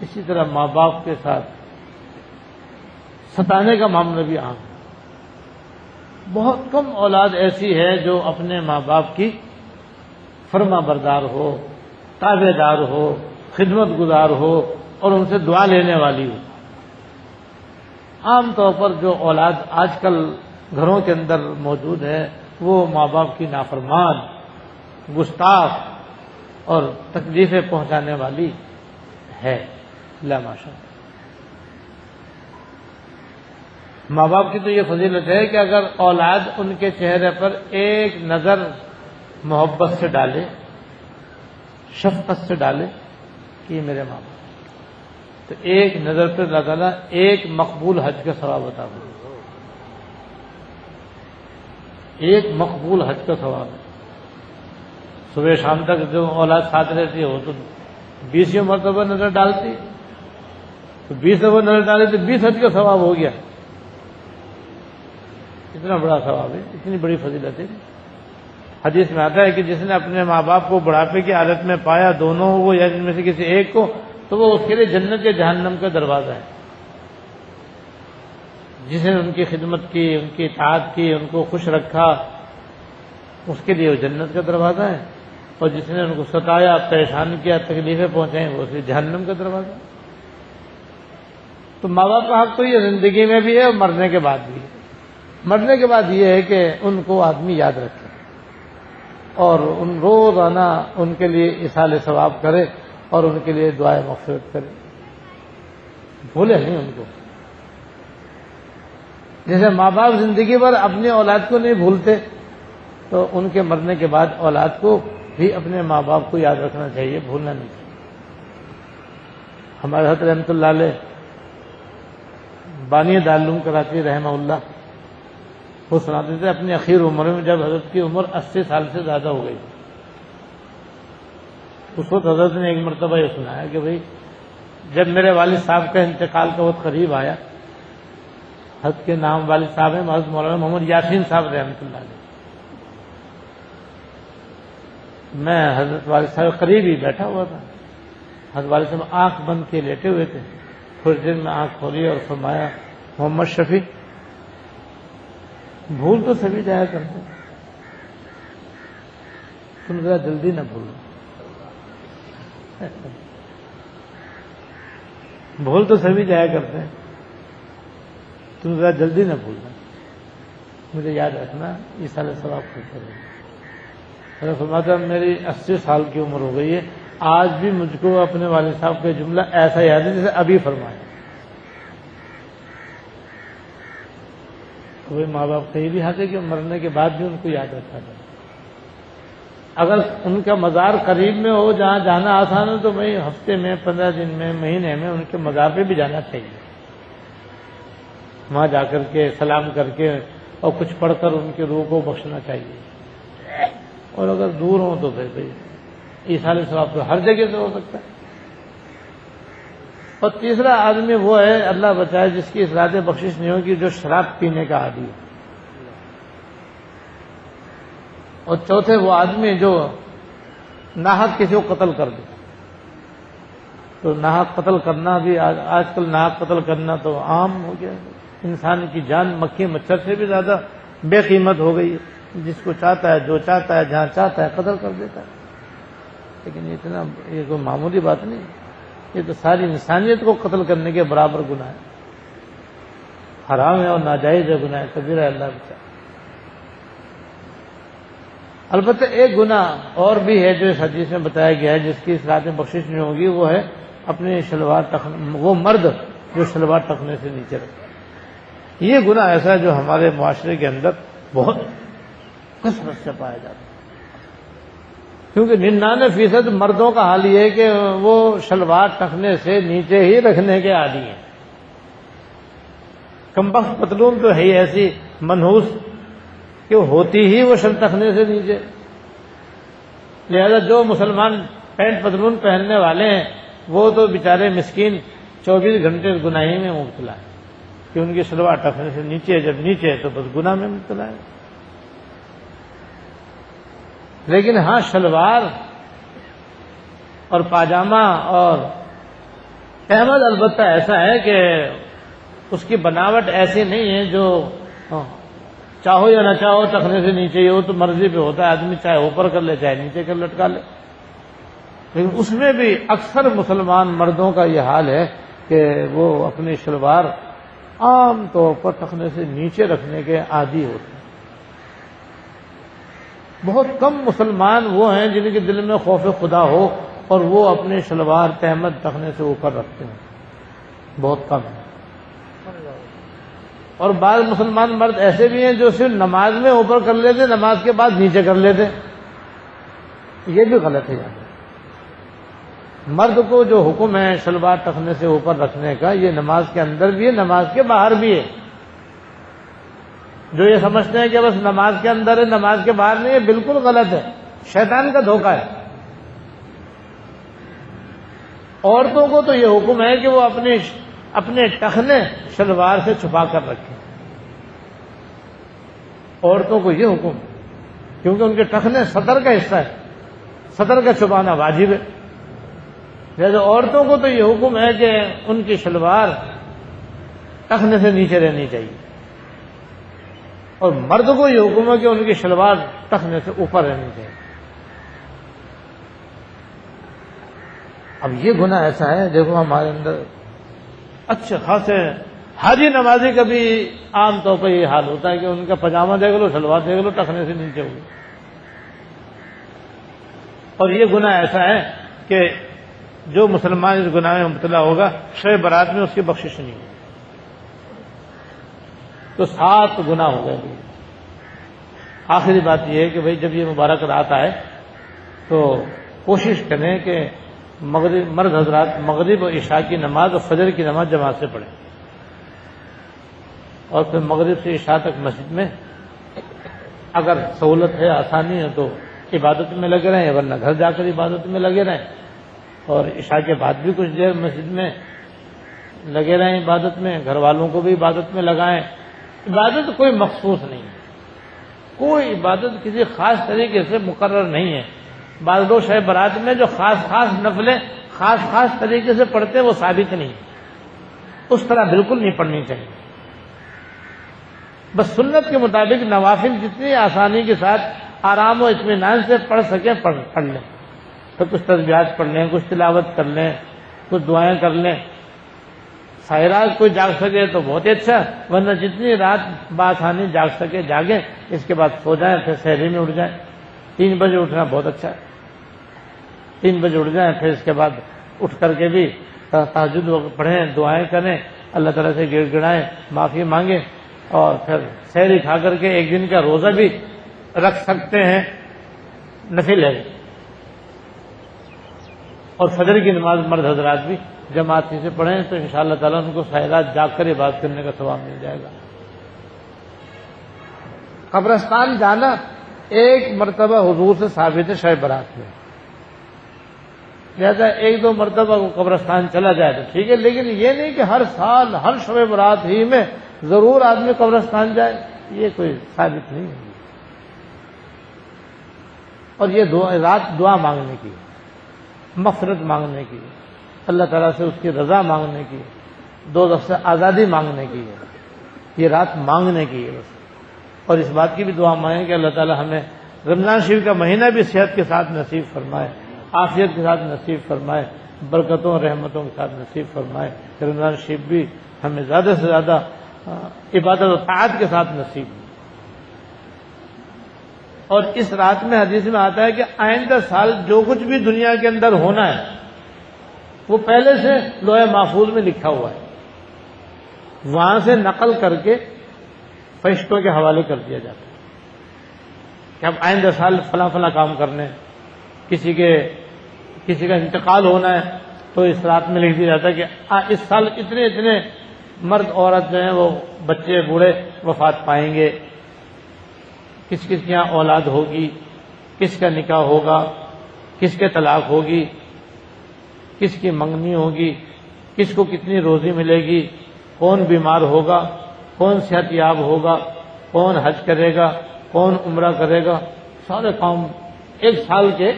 اسی طرح ماں باپ کے ساتھ ستانے کا معاملہ بھی عام ہے۔ بہت کم اولاد ایسی ہے جو اپنے ماں باپ کی فرما بردار ہو، تابع دار ہو، خدمت گزار ہو اور ان سے دعا لینے والی ہو۔ عام طور پر جو اولاد آج کل گھروں کے اندر موجود ہے وہ ماں باپ کی نافرمان، گستاخ اور تکلیفیں پہنچانے والی ہے، لا ماشاء اللہ۔ ماں باپ کی تو یہ فضیلت ہے کہ اگر اولاد ان کے چہرے پر ایک نظر محبت سے ڈالے، شفقت سے ڈالے کہ یہ میرے ماں باپ، تو ایک نظر پہ اللہ تعالیٰ ایک مقبول حج کا ثواب عطا کرے، ایک مقبول حج کا ثواب ہے۔ صبح شام تک جو اولاد ساتھ رہتی ہے وہ تو 20 مرتبہ نظر ڈالتی، تو 20 دفعہ نظر ڈالے تو 20 حج کا ثواب ہو گیا۔ اتنا بڑا ثواب ہے، اتنی بڑی فضیلت ہے۔ حدیث میں آتا ہے کہ جس نے اپنے ماں باپ کو بڑھاپے کی حالت میں پایا، دونوں کو یا جن میں سے کسی ایک کو، تو وہ اس کے لیے جنت یا جہنم کا دروازہ ہے۔ جس نے ان کی خدمت کی، ان کی اطاعت کی، ان کو خوش رکھا، اس کے لیے وہ جنت کا دروازہ ہے، اور جس نے ان کو ستایا، پریشان کیا، تکلیفیں پہنچائیں، وہ اسے جہنم کا دروازہ ہے۔ تو ماں باپ کا حق تو یہ زندگی میں بھی ہے اور مرنے کے بعد بھی ہے۔ مرنے کے بعد یہ ہے کہ ان کو آدمی یاد رکھے اور ان روزانہ ان کے لیے ایصال ثواب کرے اور ان کے لیے دعائے مغفرت کرے، بھولے نہیں ان کو۔ جیسے ماں باپ زندگی بھر اپنی اولاد کو نہیں بھولتے، تو ان کے مرنے کے بعد اولاد کو بھی اپنے ماں باپ کو یاد رکھنا چاہیے، بھولنا نہیں چاہیے۔ ہمارے حضرت رحمۃ اللہ علیہ بانی دارالعلوم کراچی رحمہ اللہ، وہ سناتے تھے اپنی اخیر عمر میں، جب حضرت کی عمر 80 سال سے زیادہ ہو گئی، اس وقت حضرت نے ایک مرتبہ یہ سنایا کہ بھئی جب میرے والد صاحب کا انتقال کا وقت قریب آیا، حضرت کے نام والد صاحب ہیں حضرت مولانا محمد یاسین صاحب رحمۃ اللہ علیہ، میں حضرت والد صاحب قریب ہی بیٹھا ہوا تھا، حضرت والد صاحب آنکھ بند کے لیٹے ہوئے تھے، تھوڑی دیر میں آنکھ کھولی اور فرمایا محمد شفیع بھول تو سبھی جایا کرتے، تم ذرا جلدی نہ بھولو، بھول تو سبھی جایا کرتے ہیں، تم ذرا جلدی نہ بھولنا، مجھے یاد رکھنا، ایصال ثواب کرتے رہنا۔ فرماتا میری 80 سال کی عمر ہو گئی ہے، آج بھی مجھ کو اپنے والد صاحب کا جملہ ایسا یاد ہے جیسے ابھی فرمایا۔ کوئی ماں باپ کہیں بھی آتے کہ مرنے کے بعد بھی ان کو یاد رکھا جائے۔ اگر ان کا مزار قریب میں ہو جہاں جانا آسان ہو تو بھائی ہفتے میں، 15 دن میں، مہینے میں ان کے مزار پہ بھی جانا چاہیے، وہاں جا کر کے سلام کر کے اور کچھ پڑھ کر ان کے روح کو بخشنا چاہیے۔ اور اگر دور ہوں تو پھر بھائی ایصال ثواب تو ہر جگہ سے ہو سکتا ہے۔ اور تیسرا آدمی وہ ہے، اللہ بچائے، جس کی اس رات بخشش نہیں ہوگی، جو شراب پینے کا عادی ہے۔ اور چوتھے وہ آدمی جو ناحق کسی کو قتل کر دے۔ تو ناحق قتل کرنا بھی آج کل ناحق قتل کرنا تو عام ہو گیا، انسان کی جان مکھی مچھر سے بھی زیادہ بے قیمت ہو گئی ہے، جس کو چاہتا ہے، جو چاہتا ہے، جہاں چاہتا ہے قتل کر دیتا ہے۔ لیکن یہ کوئی معمولی بات نہیں، یہ تو ساری انسانیت کو قتل کرنے کے برابر گناہ ہے، حرام ہے اور ناجائز ہے، گناہ کبیرہ ہے، اللہ بچائے۔ البتہ ایک گناہ اور بھی ہے جو اس حدیث میں بتایا گیا ہے، جس کی اس رات میں بخشش نہیں ہوگی، وہ ہے اپنے شلوار ٹخنے، وہ مرد جو شلوار ٹخنے سے نیچے رکھے۔ یہ گناہ ایسا ہے جو ہمارے معاشرے کے اندر بہت کثرت سے پایا جاتا ہے، کیونکہ 99% مردوں کا حال یہ ہے کہ وہ شلوار ٹخنے سے نیچے ہی رکھنے کے عادی ہیں۔ کمبخت پتلون تو ہے ہی ایسی منحوس کہ ہوتی ہی وہ شل ٹخنے سے نیچے، لہذا جو مسلمان پینٹ پتلون پہننے والے ہیں وہ تو بیچارے مسکین 24 گھنٹے گناہی میں مبتلا ہے کہ ان کی شلوار ٹخنے سے نیچے، جب نیچے ہے تو بس گناہ میں مبتلا ہے۔ لیکن ہاں شلوار اور پاجامہ اور احمد البتہ ایسا ہے کہ اس کی بناوٹ ایسی نہیں ہے جو چاہو یا نہ چاہو ٹخنے سے نیچے ہی ہو، تو مرضی پہ ہوتا ہے، آدمی چاہے اوپر کر لے چاہے نیچے کر لٹکا لے۔ لیکن اس میں بھی اکثر مسلمان مردوں کا یہ حال ہے کہ وہ اپنی شلوار عام طور پر ٹخنے سے نیچے رکھنے کے عادی ہوتے ہیں۔ بہت کم مسلمان وہ ہیں جن کے دل میں خوف خدا ہو اور وہ اپنے شلوار تہمد ٹخنے سے اوپر رکھتے ہیں، بہت کم ہیں۔ اور بعض مسلمان مرد ایسے بھی ہیں جو صرف نماز میں اوپر کر لیتے، نماز کے بعد نیچے کر لیتے، یہ بھی غلط ہے۔ مرد کو جو حکم ہے شلوار ٹخنے سے اوپر رکھنے کا، یہ نماز کے اندر بھی ہے، نماز کے باہر بھی ہے۔ جو یہ سمجھتے ہیں کہ بس نماز کے اندر ہے، نماز کے باہر نہیں ہے، بالکل غلط ہے، شیطان کا دھوکہ ہے۔ عورتوں کو تو یہ حکم ہے کہ وہ اپنے ٹخنے شلوار سے چھپا کر رکھیں، عورتوں کو یہ حکم، کیونکہ ان کے ٹخنے صدر کا حصہ ہے، صدر کا چھپانا واجب ہے۔ لہذا عورتوں کو تو یہ حکم ہے کہ ان کی شلوار ٹخنے سے نیچے رہنی چاہیے، اور مرد کو یہ حکم ہے کہ ان کی شلوار ٹخنے سے اوپر رہنی چاہیے۔ اب یہ گناہ ایسا ہے، دیکھو ہمارے اندر اچھے خاصے حاجی نمازی کا بھی عام طور پر یہ حال ہوتا ہے کہ ان کا پاجامہ دیکھ لو، شلوار دیکھ لو، ٹخنے سے نیچے ہوئی۔ اور یہ گناہ ایسا ہے کہ جو مسلمان اس گناہ میں مبتلا ہوگا شب برات میں اس کی بخشش نہیں ہوگی۔ تو 7 گناہ ہو گئے۔ آخری بات یہ ہے کہ بھئی جب یہ مبارک رات آئے تو کوشش کریں کہ مرد حضرات مغرب اور عشاء کی نماز اور فجر کی نماز جماعت سے پڑھیں، اور پھر مغرب سے عشاء تک مسجد میں اگر سہولت ہے، آسانی ہے تو عبادت میں لگے رہیں، ورنہ گھر جا کر عبادت میں لگے رہیں، اور عشاء کے بعد بھی کچھ دیر مسجد میں لگے رہیں عبادت میں، گھر والوں کو بھی عبادت میں لگائیں۔ عبادت کوئی مخصوص نہیں ہے، کوئی عبادت کسی خاص طریقے سے مقرر نہیں ہے۔ بعض لوگ شب برات میں جو خاص نفلیں خاص طریقے سے پڑھتے ہیں وہ ثابت نہیں، اس طرح بالکل نہیں پڑھنی چاہیے۔ بس سنت کے مطابق نوافل جتنی آسانی کے ساتھ آرام و اطمینان سے پڑھ سکیں پڑھ لیں، تو کچھ تسبیحات پڑھ لیں، کچھ تلاوت کر لیں، کچھ دعائیں کر لیں۔ ساری رات کوئی جاگ سکے تو بہت ہی اچھا، ورنہ جتنی رات بآسانی جاگ سکے جاگیں، اس کے بعد سو جائیں، پھر سحری میں اٹھ جائیں۔ 3 بجے اٹھنا بہت اچھا ہے، 3 بجے اٹھ جائیں، پھر اس کے بعد اٹھ کر کے بھی تہجد پڑھیں، دعائیں کریں، اللہ تعالیٰ سے گڑ گڑائیں، معافی مانگیں، اور پھر سحری کھا کر کے ایک دن کا روزہ بھی رکھ سکتے ہیں، نفل ہے۔ اور فجر کی نماز مرد حضرات بھی جماعت سے پڑھیں تو انشاءاللہ تعالیٰ ان کو ساری رات جاگ کر عبادت کرنے کا ثواب مل جائے گا۔ قبرستان جانا ایک مرتبہ حضور سے ثابت ہے شب برات میں، لہٰذا 1-2 مرتبہ وہ قبرستان چلا جائے تو ٹھیک ہے، لیکن یہ نہیں کہ ہر سال ہر شب برات ہی میں ضرور آدمی قبرستان جائے، یہ کوئی ثابت نہیں ہے۔ اور یہ رات دعا مانگنے کی، مغفرت مانگنے کی، اللہ تعالیٰ سے اس کی رضا مانگنے کی، دوزخ سے آزادی مانگنے کی ہے، یہ رات مانگنے کی ہے بس۔ اور اس بات کی بھی دعا مانگیں کہ اللہ تعالیٰ ہمیں رمضان شریف کا مہینہ بھی صحت کے ساتھ نصیب فرمائے، عافیت کے ساتھ نصیب فرمائے، برکتوں اور رحمتوں کے ساتھ نصیب فرمائے، کہ رمضان شریف بھی ہمیں زیادہ سے زیادہ عبادت و طاعت کے ساتھ نصیب ہو۔ اور اس رات میں حدیث میں آتا ہے کہ آئندہ سال جو کچھ بھی دنیا کے اندر ہونا ہے وہ پہلے سے لوح محفوظ میں لکھا ہوا ہے، وہاں سے نقل کر کے فرشتوں کے حوالے کر دیا جاتا ہے کہ اب آئندہ سال فلاں کام کرنے، کسی کا انتقال ہونا ہے تو اس رات میں لکھ دیا جاتا ہے کہ اس سال اتنے مرد عورت جو ہیں وہ بچے بوڑھے وفات پائیں گے، کس کے یہاں اولاد ہوگی، کس کا نکاح ہوگا، کس کے طلاق ہوگی، کس کی منگنی ہوگی، کس کو کتنی روزی ملے گی، کون بیمار ہوگا، کون صحت یاب ہوگا، کون حج کرے گا، کون عمرہ کرے گا، سارے کام 1 سال کے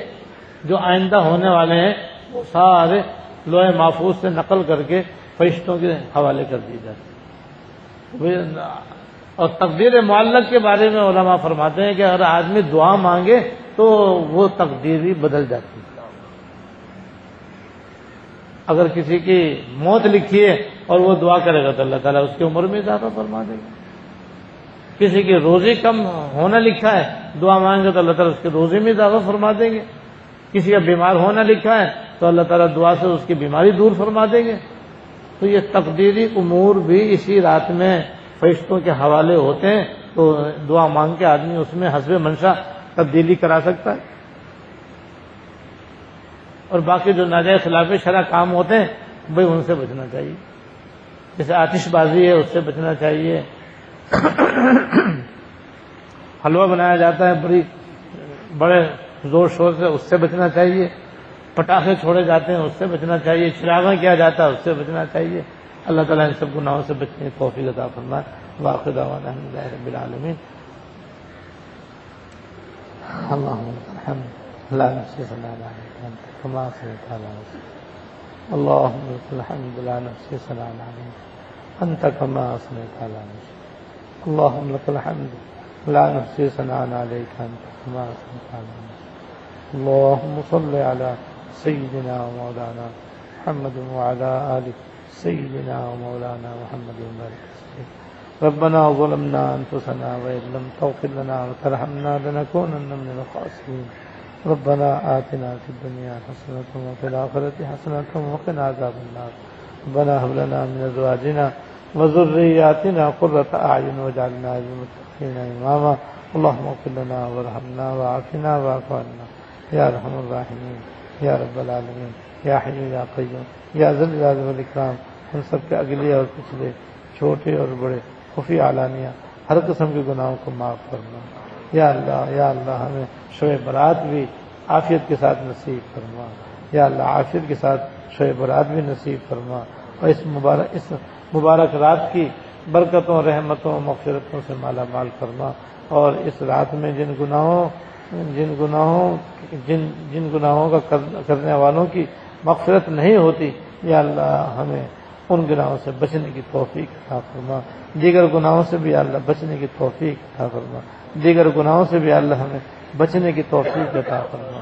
جو آئندہ ہونے والے ہیں وہ سارے لوح محفوظ سے نقل کر کے فرشتوں کے حوالے کر دیے جاتے ہیں۔ اور تقدیر معلق کے بارے میں علماء فرماتے ہیں کہ اگر آدمی دعا مانگے تو وہ تقدیر بھی بدل جاتی ہے۔ اگر کسی کی موت لکھی ہے اور وہ دعا کرے گا تو اللہ تعالیٰ اس کی عمر میں اضافہ فرما دے گا۔ کسی کی روزی کم ہونا لکھا ہے، دعا مانگے تو اللہ تعالیٰ اس کی روزی میں اضافہ فرما دیں گے۔ کسی کا بیمار ہونا لکھا ہے تو اللہ تعالیٰ دعا سے اس کی بیماری دور فرما دیں گے۔ تو یہ تقدیری امور بھی اسی رات میں فرشتوں کے حوالے ہوتے ہیں، تو دعا مانگ کے آدمی اس میں حسب منشا تبدیلی کرا سکتا ہے۔ اور باقی جو ناجائز خلاف شرع کام ہوتے ہیں بھائی ان سے بچنا چاہیے، جیسے آتش بازی ہے اس سے بچنا چاہیے، حلوہ بنایا جاتا ہے بڑے زور شور سے، اس سے بچنا چاہیے، پٹاخے چھوڑے جاتے ہیں اس سے بچنا چاہیے، چراغاں کیا جاتا ہے اس سے بچنا چاہیے۔ اللہ تعالیٰ ان سب گناہوں سے بچنے کی توفیق عطا فرمائے۔ وآخر دعوانا الحمد للہ رب العالمین۔ اللہم لک الحمد لا نحصی ثناء علیک انت کما اثنیت علی نفسک، اللہم لک الحمد لا نحصی ثناء علیک أنت كما أثنيت على نفسك اللهم لك الحمد لا نحصي ثناء عليك أنت كما أثنيت على نفسك اللهم صل على سيدنا ومولانا محمد وعلى آل سيدنا ومولانا محمد وبارك وسلم ربنا ظلمنا أنفسنا وإن لم تغفر لنا وترحمنا لنكونن من الخاسرين ربنا آتنا في الدنيا حسنة وفي الآخرة حسنة وقنا عذاب النار ربنا هب لنا من أزواجنا وذرياتنا قرة أعين واجعلنا للمتقين إماما اللهم اغفر لنا وارحمنا وعافنا واعف عنا یا ارحم الراحمین یا رب العالمین یا حی یا قیوم یا ذی الجلال والاکرام ہم سب کے اگلے اور پچھلے چھوٹے اور بڑے خفی علانیہ ہر قسم کے گناہوں کو معاف فرما یا اللہ ہمیں شب برات بھی عافیت کے ساتھ نصیب فرما یا اللہ عافیت کے ساتھ شب برات بھی نصیب فرما اور اس مبارک رات کی برکتوں رحمتوں مغفرتوں سے مالا مال فرما اور اس رات میں جن گناہوں کا کرنے والوں کی مغفرت نہیں ہوتی یا اللہ ہمیں ان گناہوں سے بچنے کی توفیق عطا فرما دیگر گناہوں سے بھی اللہ بچنے کی توفیق عطا فرما دیگر گناہوں سے بھی اللہ ہمیں بچنے کی توفیق عطا فرما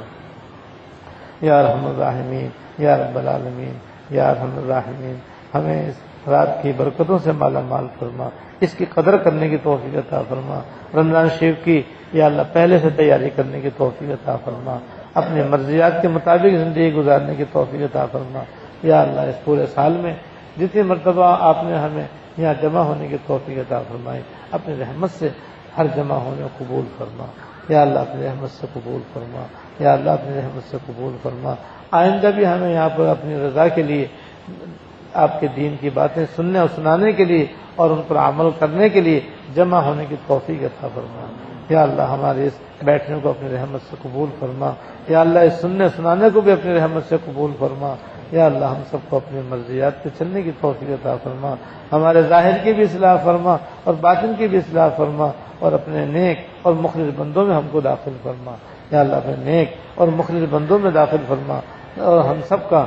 یا ارحم الراحمین یا رب العالمین یا ارحم الراحمین ہمیں اس رات کی برکتوں سے مالا مال فرما اس کی قدر کرنے کی توفیق عطا فرما رمضان شریف کی یا اللہ پہلے سے تیاری کرنے کی توفیق عطا فرما اپنے مرضیات کے مطابق زندگی گزارنے کی توفیق عطا فرما یا اللہ اس پورے سال میں جتنی مرتبہ آپ نے ہمیں یہاں جمع ہونے کی توفیق عطا فرمائی اپنی رحمت سے ہر جمع ہونے کو قبول فرما یا اللہ اپنی رحمت سے قبول فرما یا اللہ اپنی رحمت سے قبول فرما آئندہ بھی ہمیں یہاں پر اپنی رضا کے لیے آپ کے دین کی باتیں سننے اور سنانے کے لیے اور ان پر عمل کرنے کے لیے جمع ہونے کی توفیق عطا فرما یا اللہ ہمارے اس بیٹھنے کو اپنی رحمت سے قبول فرما یا اللہ اس سننے سنانے کو بھی اپنی رحمت سے قبول فرما یا اللہ ہم سب کو اپنی مرضیات پہ چلنے کی توفیق عطا فرما ہمارے ظاہر کی بھی اصلاح فرما اور باطن کی بھی اصلاح فرما اور اپنے نیک اور مخلص بندوں میں ہم کو داخل فرما یا اللہ اپنے نیک اور مخلص بندوں میں داخل فرما اور ہم سب کا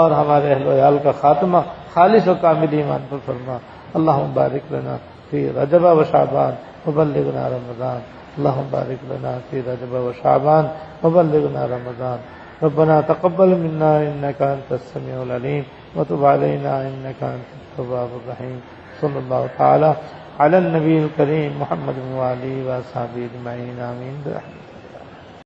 اور ہمارے اہل و عیال کا خاتمہ خالص و کامل ایمان پر فرما اللہم بارک لنا فی رجب و شعبان وبلغنا رمضان اللہم بارک لنا فی رجب و شعبان وبلغنا رمضان ربنا تقبل منا انك انت السميع العليم وتب علينا انك انت التواب الرحيم صلی اللہ تعالی علی النبی الکریم محمد وآلہ وصحبہ اجمعین آمین برحمتک